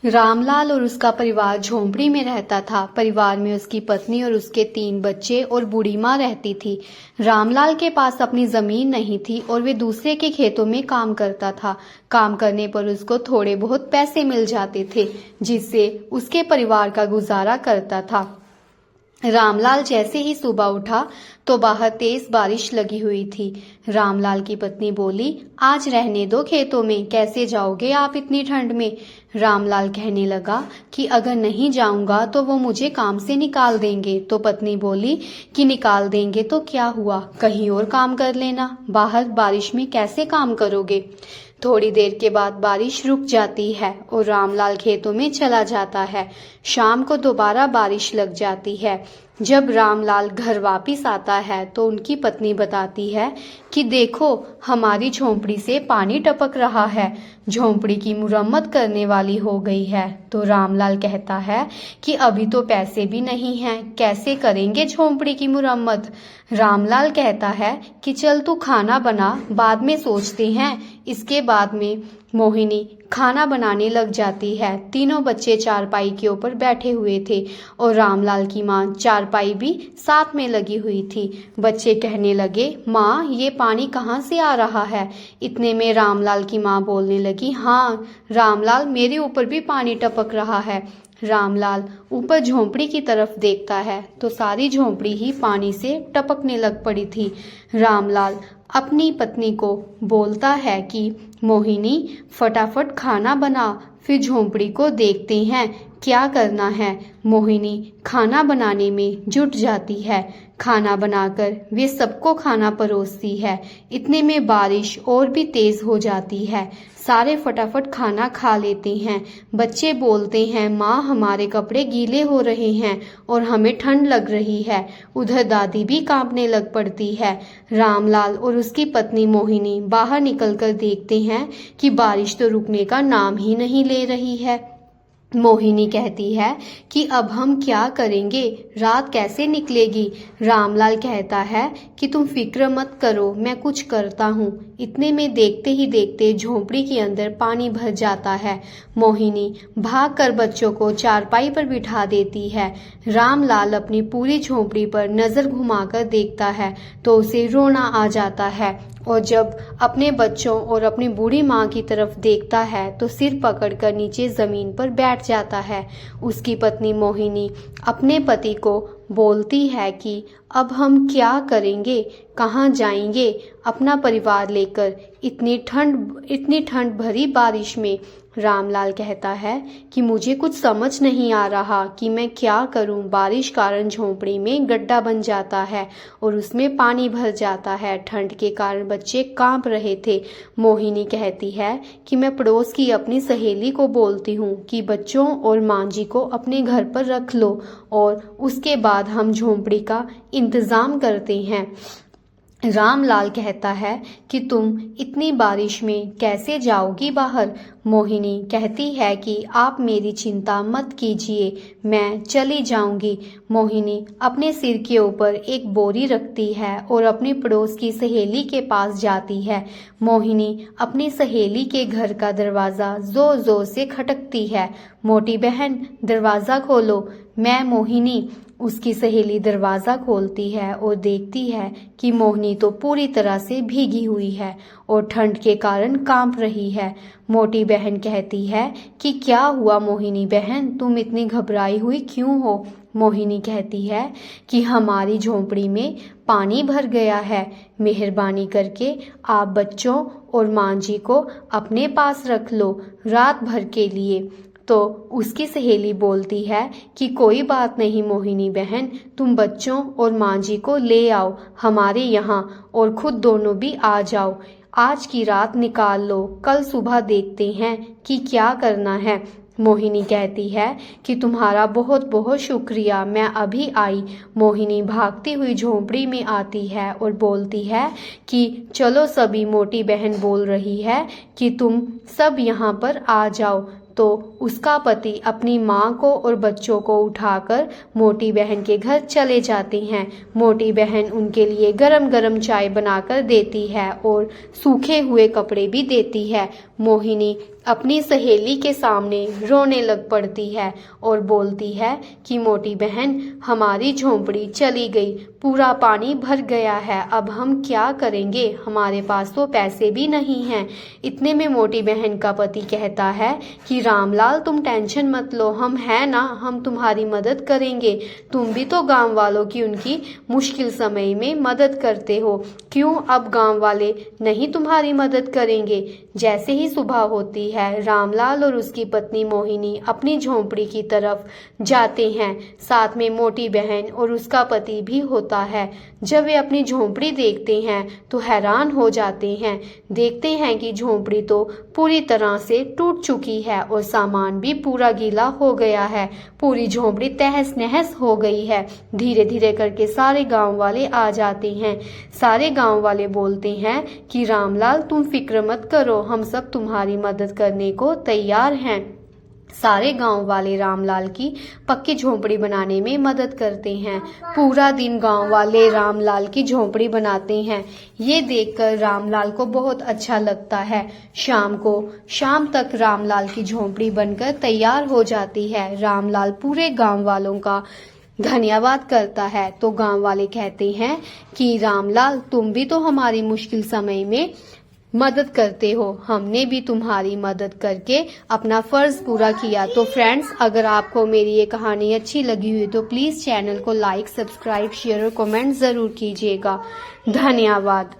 रामलाल और उसका परिवार झोंपड़ी में रहता था। परिवार में उसकी पत्नी और उसके 3 बच्चे और बूढ़ी माँ रहती थी। रामलाल के पास अपनी जमीन नहीं थी और वे दूसरे के खेतों में काम करता था। काम करने पर उसको थोड़े बहुत पैसे मिल जाते थे, जिससे उसके परिवार का गुजारा करता था। रामलाल जैसे ही सुबह उठा तो बाहर तेज बारिश लगी हुई थी। रामलाल की पत्नी बोली, आज रहने दो खेतों में, कैसे जाओगे आप इतनी ठंड में। रामलाल कहने लगा कि अगर नहीं जाऊंगा तो वो मुझे काम से निकाल देंगे। तो पत्नी बोली कि निकाल देंगे तो क्या हुआ, कहीं और काम कर लेना, बाहर बारिश में कैसे काम करोगे। थोड़ी देर के बाद बारिश रुक जाती है और रामलाल खेतों में चला जाता है। शाम को दोबारा बारिश लग जाती है। जब रामलाल घर वापिस आता है तो उनकी पत्नी बताती है कि देखो, हमारी झोंपड़ी से पानी टपक रहा है, झोंपड़ी की मुरम्मत करने वाली हो गई है। तो रामलाल कहता है कि अभी तो पैसे भी नहीं हैं, कैसे करेंगे झोंपड़ी की मुरम्मत। रामलाल कहता है कि चल तू खाना बना, बाद में सोचते हैं। इसके बाद में मोहिनी खाना बनाने लग जाती है। तीनों बच्चे चारपाई के ऊपर बैठे हुए थे और रामलाल की माँ चारपाई भी साथ में लगी हुई थी। बच्चे कहने लगे, माँ ये पानी कहाँ से आ रहा है। इतने में रामलाल की माँ बोलने लगी, हाँ रामलाल, मेरे ऊपर भी पानी टपक रहा है। रामलाल ऊपर झोंपड़ी की तरफ देखता है तो सारी झोंपड़ी ही पानी से टपकने लग पड़ी थी। रामलाल अपनी पत्नी को बोलता है कि मोहिनी फटाफट खाना बना, फिर झोंपड़ी को देखते हैं क्या करना है। मोहिनी खाना बनाने में जुट जाती है। खाना बनाकर वे सबको खाना परोसती है। इतने में बारिश और भी तेज हो जाती है। सारे फटाफट खाना खा लेते हैं। बच्चे बोलते हैं, माँ हमारे कपड़े गीले हो रहे हैं और हमें ठंड लग रही है। उधर दादी भी कांपने लग पड़ती है। रामलाल और उसकी पत्नी मोहिनी बाहर निकलकर देखते हैं कि बारिश तो रुकने का नाम ही नहीं ले रही है। मोहिनी कहती है कि अब हम क्या करेंगे, रात कैसे निकलेगी। रामलाल कहता है कि तुम फिक्र मत करो, मैं कुछ करता हूँ। इतने में देखते ही देखते झोंपड़ी के अंदर पानी भर जाता है। मोहिनी भागकर बच्चों को चारपाई पर बिठा देती है। रामलाल अपनी पूरी झोंपड़ी पर नजर घुमाकर देखता है तो उसे रोना आ जाता है और जब अपने बच्चों और अपनी बूढ़ी माँ की तरफ देखता है तो सिर पकड़कर नीचे जमीन पर बैठ जाता है। उसकी पत्नी मोहिनी अपने पति को बोलती है कि अब हम क्या करेंगे, कहाँ जाएंगे अपना परिवार लेकर इतनी ठंड भरी बारिश में। रामलाल कहता है कि मुझे कुछ समझ नहीं आ रहा कि मैं क्या करूं। बारिश कारण झोंपड़ी में गड्ढा बन जाता है और उसमें पानी भर जाता है। ठंड के कारण बच्चे कांप रहे थे। मोहिनी कहती है कि मैं पड़ोस की अपनी सहेली को बोलती हूँ कि बच्चों और माँ जी को अपने घर पर रख लो और उसके बाद हम झोंपड़ी का इंतजाम करते हैं। रामलाल कहता है कि तुम इतनी बारिश में कैसे जाओगी बाहर। मोहिनी कहती है कि आप मेरी चिंता मत कीजिए, मैं चली जाऊंगी। मोहिनी अपने सिर के ऊपर एक बोरी रखती है और अपनी पड़ोस की सहेली के पास जाती है। मोहिनी अपनी सहेली के घर का दरवाज़ा जोर जोर से खटकती है। मोटी बहन दरवाज़ा खोलो, मैं मोहिनी। उसकी सहेली दरवाज़ा खोलती है और देखती है कि मोहिनी तो पूरी तरह से भीगी हुई है और ठंड के कारण कांप रही है। मोटी बहन कहती है कि क्या हुआ मोहिनी बहन, तुम इतनी घबराई हुई क्यों हो। मोहिनी कहती है कि हमारी झोंपड़ी में पानी भर गया है, मेहरबानी करके आप बच्चों और माँ जी को अपने पास रख लो रात भर के लिए। तो उसकी सहेली बोलती है कि कोई बात नहीं मोहिनी बहन, तुम बच्चों और माँ जी को ले आओ हमारे यहाँ और खुद दोनों भी आ जाओ। आज की रात निकाल लो, कल सुबह देखते हैं कि क्या करना है। मोहिनी कहती है कि तुम्हारा बहुत बहुत शुक्रिया, मैं अभी आई। मोहिनी भागती हुई झोंपड़ी में आती है और बोलती है कि चलो सभी, मोटी बहन बोल रही है कि तुम सब यहाँ पर आ जाओ। तो उसका पति अपनी माँ को और बच्चों को उठाकर मोटी बहन के घर चले जाते हैं। मोटी बहन उनके लिए गरम गरम चाय बनाकर देती है और सूखे हुए कपड़े भी देती है। मोहिनी अपनी सहेली के सामने रोने लग पड़ती है और बोलती है कि मोटी बहन, हमारी झोंपड़ी चली गई, पूरा पानी भर गया है, अब हम क्या करेंगे, हमारे पास तो पैसे भी नहीं हैं। इतने में मोटी बहन का पति कहता है कि रामलाल, तुम टेंशन मत लो, हम हैं ना, हम तुम्हारी मदद करेंगे। तुम भी तो गांव वालों की उनकी मुश्किल समय में मदद करते हो, क्यों अब गांव वाले नहीं तुम्हारी मदद करेंगे। जैसे ही सुबह होती है, रामलाल और उसकी पत्नी मोहिनी अपनी झोंपड़ी की तरफ जाते हैं। साथ में मोटी बहन और उसका पति भी होता है। जब वे अपनी झोंपड़ी देखते हैं तो हैरान हो जाते हैं। देखते हैं कि झोंपड़ी तो पूरी तरह से टूट चुकी है और सामान भी पूरा गीला हो गया है। पूरी झोंपड़ी तहस नहस हो गई है। धीरे धीरे करके सारे गांव वाले आ जाते हैं। सारे गांव वाले बोलते हैं कि रामलाल, तुम फिक्र मत करो, हम सब तुम्हारी मदद करने को तैयार हैं। सारे गांव वाले रामलाल की पक्की झोंपड़ी बनाने में मदद करते हैं। पूरा दिन गांव वाले रामलाल की झोंपड़ी बनाते हैं। ये देखकर रामलाल को बहुत अच्छा लगता है। शाम तक रामलाल की झोंपड़ी बनकर तैयार हो जाती है। रामलाल पूरे गांव वालों का धन्यवाद करता है तो गांव वाले कहते हैं कि रामलाल, तुम भी तो हमारी मुश्किल समय में मदद करते हो, हमने भी तुम्हारी मदद करके अपना फर्ज पूरा किया। तो फ्रेंड्स, अगर आपको मेरी ये कहानी अच्छी लगी हुई तो प्लीज़ चैनल को लाइक, सब्सक्राइब, शेयर और कमेंट ज़रूर कीजिएगा। धन्यवाद।